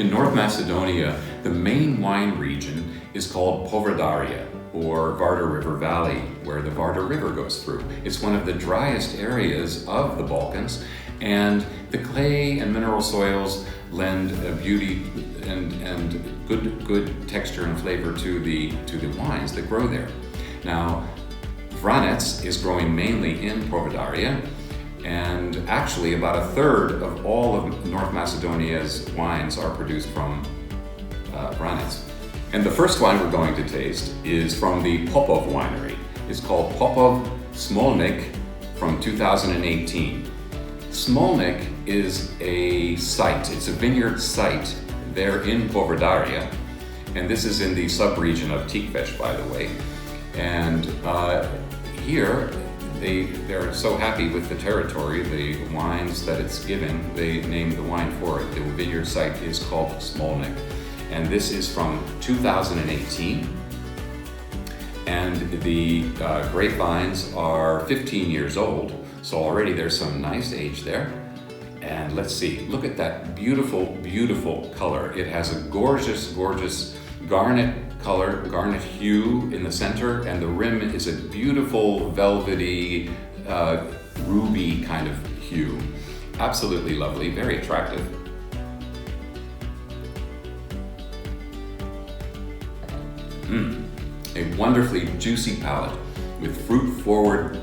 In North Macedonia, the main wine region is called Povrdaria, or Vardar River Valley, where the Vardar River goes through. It's one of the driest areas of the Balkans, and the clay and mineral soils lend a beauty and good texture and flavor to the wines that grow there. Now, Vranec is growing mainly in Povrdaria, and actually about a third of all of North Macedonia's wines are produced from Vranec. And the first wine we're going to taste is from the Popov Winery. It's called Popup Smallnic from 2018. Smolnik is a site, it's a vineyard site there in Povrdaria, and this is in the sub-region of Tikves, by the way. And here, they're so happy with the territory, the wines that it's giving, they named the wine for it. The vineyard site is called Smolnik. And this is from 2018. And the grapevines are 15 years old, so already there's some nice age there. And let's see, look at that beautiful, beautiful color. It has a gorgeous, gorgeous garnet color, garnet hue in the center, and the rim is a beautiful, velvety, ruby kind of hue. Absolutely lovely, very attractive. A wonderfully juicy palate with fruit-forward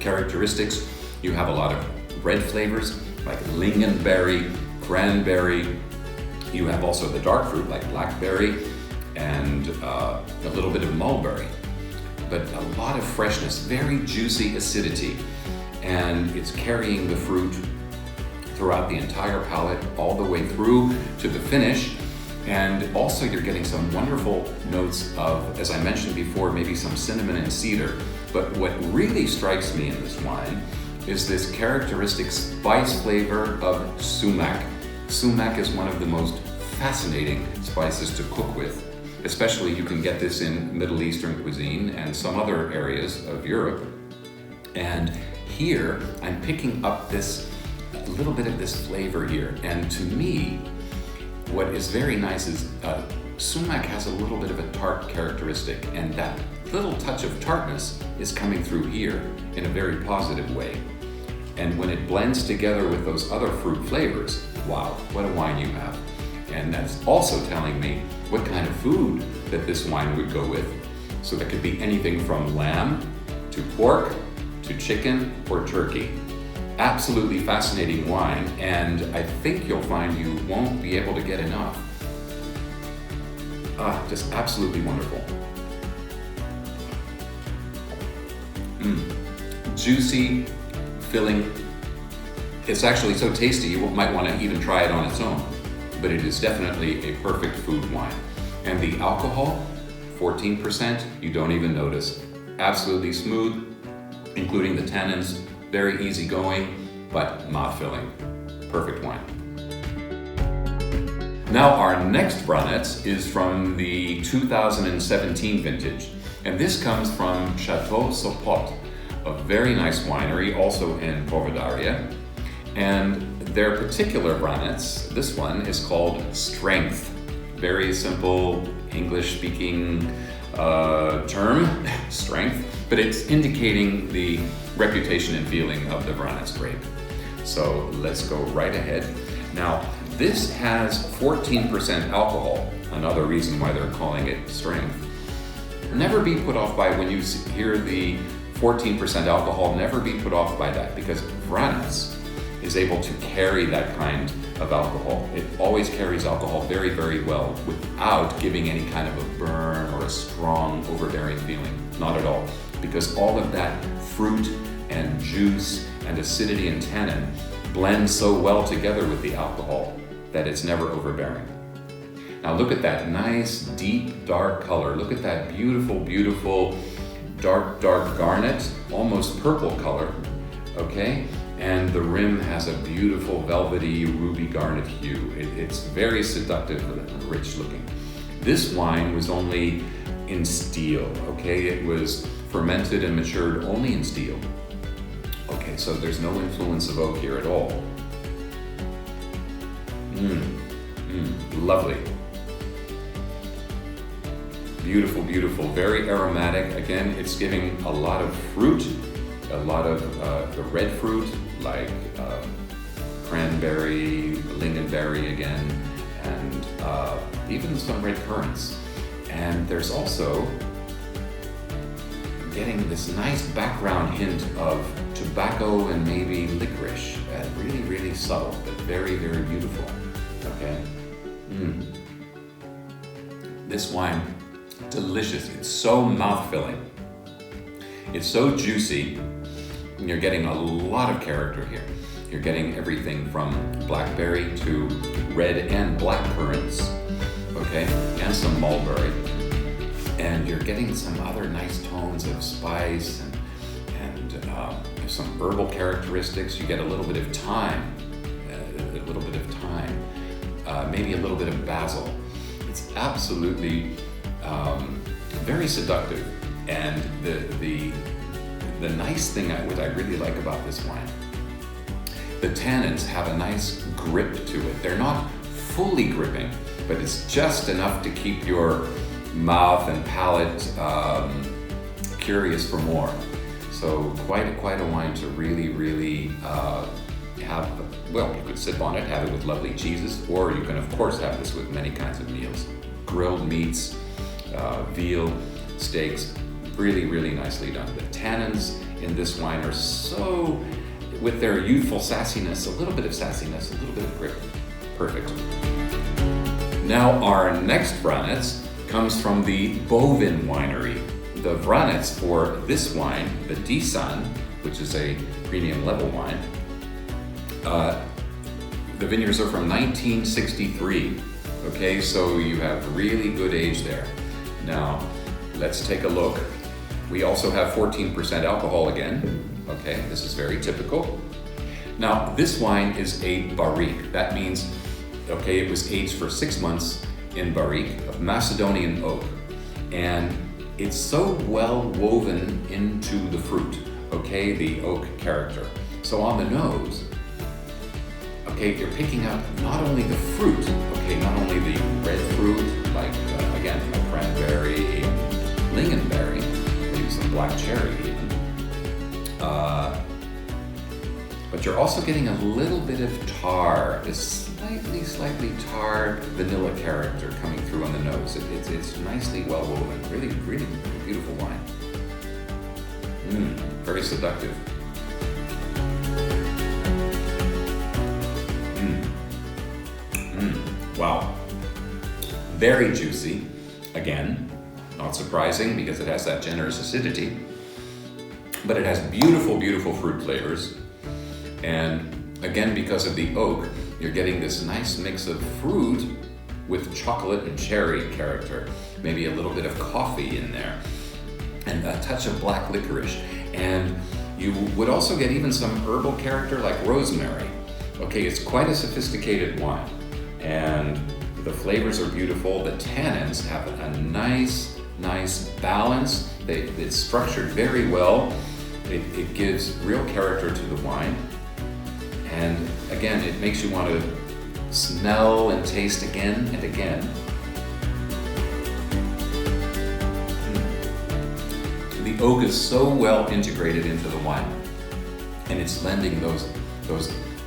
characteristics. You have a lot of red flavors like lingonberry, cranberry. You have also the dark fruit like blackberry and a little bit of mulberry. But a lot of freshness, very juicy acidity, and it's carrying the fruit throughout the entire palate all the way through to the finish. And also you're getting some wonderful notes of, as I mentioned before, maybe some cinnamon and cedar. But what really strikes me in this wine is this characteristic spice flavor of sumac. Sumac is one of the most fascinating spices to cook with. Especially you can get this in Middle Eastern cuisine and some other areas of Europe. And here I'm picking up this, a little bit of this flavor here. And to me, what is very nice is sumac has a little bit of a tart characteristic, and that little touch of tartness is coming through here in a very positive way. And when it blends together with those other fruit flavors, wow, what a wine you have. And that's also telling me what kind of food that this wine would go with. So that could be anything from lamb to pork to chicken or turkey. Absolutely fascinating wine, and I think you'll find you won't be able to get enough. Just absolutely wonderful. Juicy, filling. It's actually so tasty you might want to even try it on its own, but it is definitely a perfect food wine. And the alcohol, 14%, you don't even notice. Absolutely smooth, including the tannins. Very easygoing, but mouth-filling. Perfect wine. Now our next Vranec is from the 2017 vintage, and this comes from Chateau Sopot, a very nice winery, also in Povrdaria. And their particular Vranec, this one, is called Strength. Very simple English-speaking term, strength, but it's indicating the reputation and feeling of the Vranec grape. So let's go right ahead. Now, this has 14% alcohol, another reason why they're calling it strength. Never be put off by, when you hear the 14% alcohol, never be put off by that, because Vranec is able to carry that kind of alcohol. It always carries alcohol very, very well without giving any kind of a burn or a strong, overbearing feeling. Not at all. Because all of that fruit and juice and acidity and tannin blend so well together with the alcohol that it's never overbearing. Now look at that nice, deep, dark color. Look at that beautiful, beautiful, dark garnet, almost purple color, okay? And the rim has a beautiful, velvety, ruby garnet hue. It's very seductive and rich looking. This wine was only in steel, okay? It was fermented and matured only in steel. Okay, so there's no influence of oak here at all. Lovely. Beautiful, beautiful, very aromatic. Again, it's giving a lot of fruit, a lot of the red fruit, like cranberry, lingonberry again, and even some red currants. And there's also getting this nice background hint of tobacco and maybe licorice. Really, really subtle, but very, very beautiful. Okay. This wine, delicious. It's so mouth-filling. It's so juicy. And you're getting a lot of character here. You're getting everything from blackberry to red and black currants, okay, and some mulberry. And you're getting some other nice tones of spice and some herbal characteristics. You get a little bit of thyme, maybe a little bit of basil. It's absolutely very seductive. And the nice thing what I really like about this wine, the tannins have a nice grip to it. They're not fully gripping, but it's just enough to keep your mouth and palate curious for more. So quite a wine to really, really have. Well, you could sip on it, have it with lovely cheeses, or you can of course have this with many kinds of meals. Grilled meats, veal, steaks, really, really nicely done. The tannins in this wine are so, with their youthful sassiness, a little bit of sassiness, a little bit of grip. Perfect. Now our next Vranec comes from the Bovin Winery. The Vranec for this wine, the Dissan, which is a premium level wine, the vineyards are from 1963. Okay, so you have really good age there. Now, let's take a look. We also have 14% alcohol again. Okay, this is very typical. Now, this wine is a barrique. That means, okay, it was aged for 6 months in barrique of Macedonian oak. And it's so well woven into the fruit, okay, the oak character. So on the nose, okay, you're picking up not only the fruit, okay, not only the red fruit, like, again, like cranberry, lingonberry, maybe some black cherry even. But you're also getting a little bit of tar, this slightly tart vanilla character coming through on the nose. It's nicely well woven, really, really beautiful wine. Very seductive. Wow. Very juicy. Again, not surprising because it has that generous acidity, but it has beautiful, beautiful fruit flavors. And again, because of the oak, you're getting this nice mix of fruit with chocolate and cherry character, maybe a little bit of coffee in there, and a touch of black licorice. And you would also get even some herbal character like rosemary. Okay, it's quite a sophisticated wine. And the flavors are beautiful. The tannins have a nice balance. It's structured very well. It gives real character to the wine. And again, it makes you want to smell and taste again and again. The oak is so well integrated into the wine. And it's lending those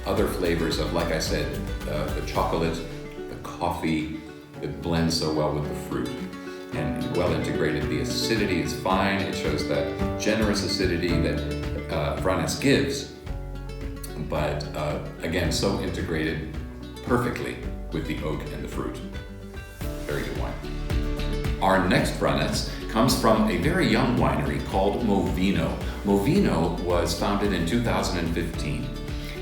other flavors of, like I said, the chocolate, the coffee, it blends so well with the fruit. And well integrated, the acidity is fine. It shows that generous acidity that Vranec gives, but again, so integrated perfectly with the oak and the fruit. Very good wine. Our next Vranec comes from a very young winery called Movino. Movino was founded in 2015.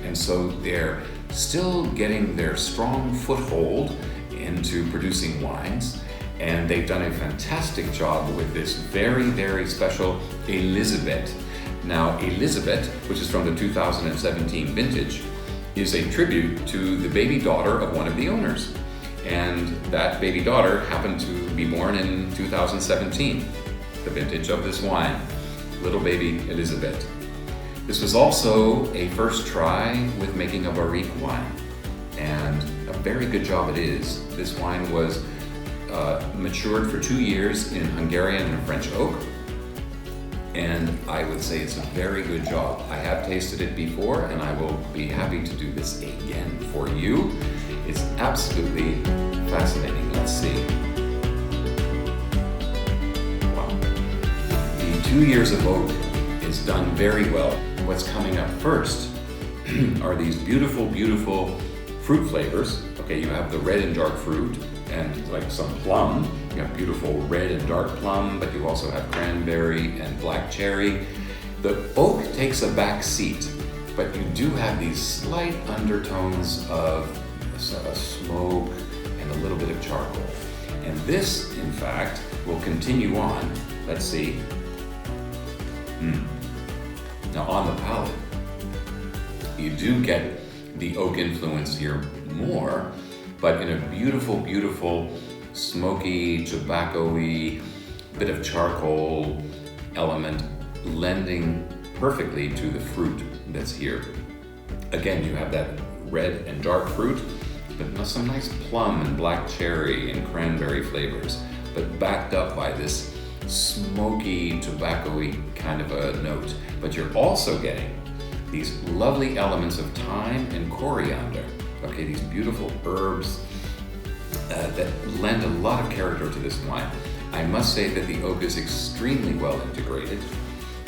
And so they're still getting their strong foothold into producing wines. And they've done a fantastic job with this very, very special Elizabet. Now, Elizabet, which is from the 2017 vintage, is a tribute to the baby daughter of one of the owners. And that baby daughter happened to be born in 2017, the vintage of this wine, little baby Elizabet. This was also a first try with making a barrique wine. and a very good job it is. This wine was matured for 2 years in Hungarian and French oak, and I would say it's a very good job. I have tasted it before, and I will be happy to do this again for you. It's absolutely fascinating. Let's see. Wow. The 2 years of oak is done very well. What's coming up first are these beautiful, beautiful fruit flavors. Okay, you have the red and dark fruit and like some plum. You have beautiful red and dark plum, but you also have cranberry and black cherry. The oak takes a back seat, but you do have these slight undertones of smoke and a little bit of charcoal. And this, in fact, will continue on. Let's see. Now on the palate, you do get the oak influence here more, but in a beautiful, beautiful, smoky, tobacco-y, bit of charcoal element, lending perfectly to the fruit that's here. Again, you have that red and dark fruit, but some nice plum and black cherry and cranberry flavors, but backed up by this smoky, tobacco-y kind of a note. But you're also getting these lovely elements of thyme and coriander. Okay, these beautiful herbs that lend a lot of character to this wine. I must say that the oak is extremely well integrated,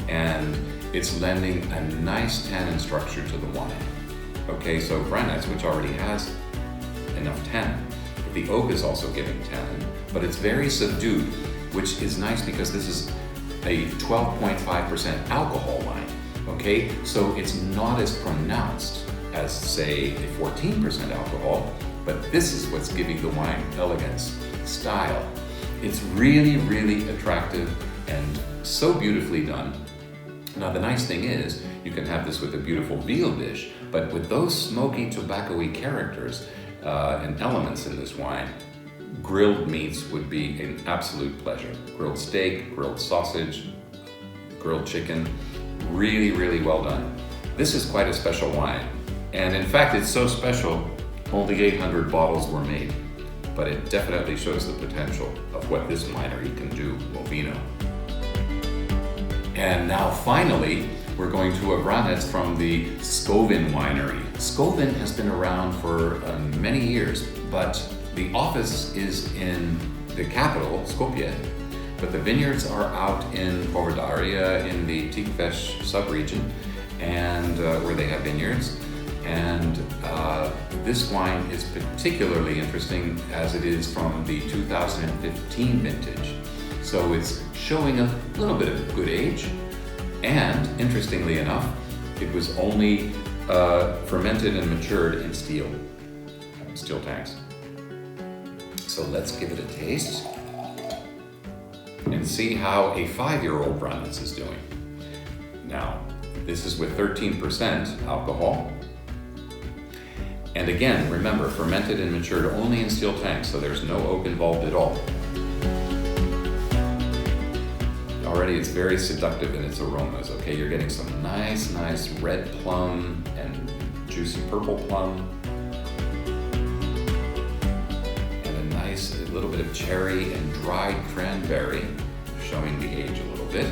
and it's lending a nice tannin structure to the wine. Okay, so Vranec, which already has enough tannin, but the oak is also giving tannin, but it's very subdued, which is nice because this is a 12.5% alcohol wine. Okay, so it's not as pronounced as, say, a 14% alcohol, but this is what's giving the wine elegance, style. It's really, really attractive and so beautifully done. Now, the nice thing is, you can have this with a beautiful veal dish, but with those smoky, tobacco-y characters and elements in this wine, grilled meats would be an absolute pleasure. Grilled steak, grilled sausage, grilled chicken, really, really well done. This is quite a special wine. And in fact, it's so special, only 800 bottles were made. But it definitely shows the potential of what this winery can do, Movino. And now finally, we're going to a Vranec from the Skovin winery. Skovin has been around for many years, but the office is in the capital, Skopje, but the vineyards are out in Poverdaria in the Tikves subregion, and where they have vineyards. And this wine is particularly interesting as it is from the 2015 vintage. So it's showing a little bit of good age. And interestingly enough, it was only fermented and matured in steel tanks. So let's give it a taste and see how a 5-year-old Vranec is doing. Now, this is with 13% alcohol. And again, remember, fermented and matured only in steel tanks, so there's no oak involved at all. Already it's very seductive in its aromas, okay? You're getting some nice red plum and juicy purple plum. And a nice little bit of cherry and dried cranberry, showing the age a little bit.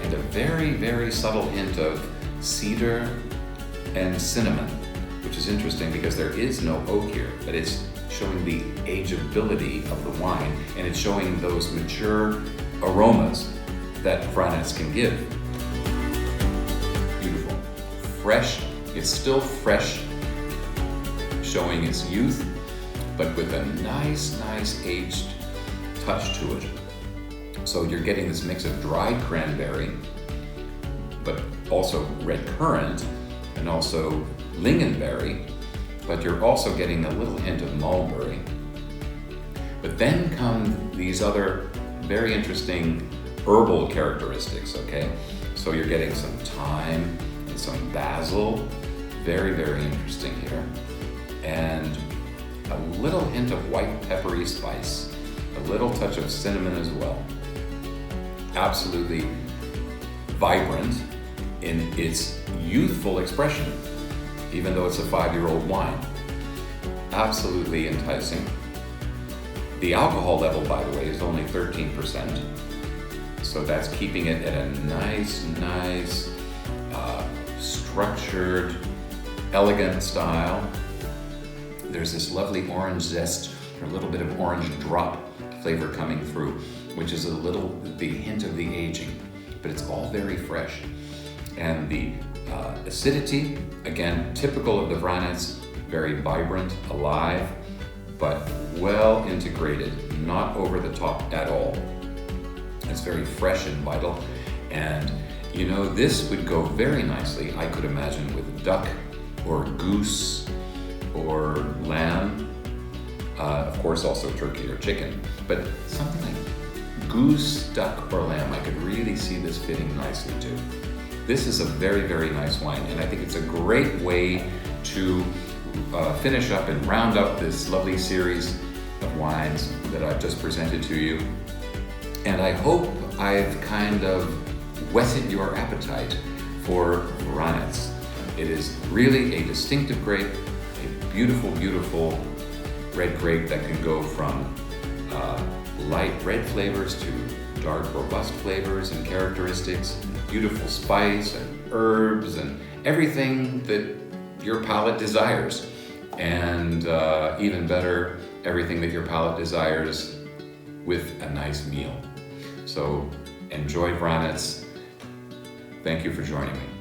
And a very, very subtle hint of cedar and cinnamon, which is interesting because there is no oak here, but it's showing the ageability of the wine, and it's showing those mature aromas that Vranec can give. Beautiful. Fresh, it's still fresh, showing its youth, but with a nice aged touch to it. So you're getting this mix of dried cranberry, but also red currant, and also lingonberry, but you're also getting a little hint of mulberry. But then come these other very interesting herbal characteristics, okay? So you're getting some thyme and some basil, very, very interesting here. And a little hint of white peppery spice, a little touch of cinnamon as well. Absolutely vibrant, in its youthful expression, even though it's a 5-year-old wine. Absolutely enticing. The alcohol level, by the way, is only 13%. So that's keeping it at a nice, structured, elegant style. There's this lovely orange zest, or a little bit of orange drop flavor coming through, which is the hint of the aging, but it's all very fresh. And the acidity, again, typical of the Vranec, very vibrant, alive, but well integrated, not over the top at all. It's very fresh and vital, and you know, this would go very nicely, I could imagine, with duck or goose or lamb, of course also turkey or chicken, but something like goose, duck, or lamb, I could really see this fitting nicely too. This is a very nice wine, and I think it's a great way to finish up and round up this lovely series of wines that I've just presented to you. And I hope I've kind of whetted your appetite for Vranec. It is really a distinctive grape, a beautiful red grape that can go from light red flavors to dark robust flavors and characteristics, and beautiful spice and herbs and everything that your palate desires. And even better, everything that your palate desires with a nice meal. So enjoy Vranec. Thank you for joining me.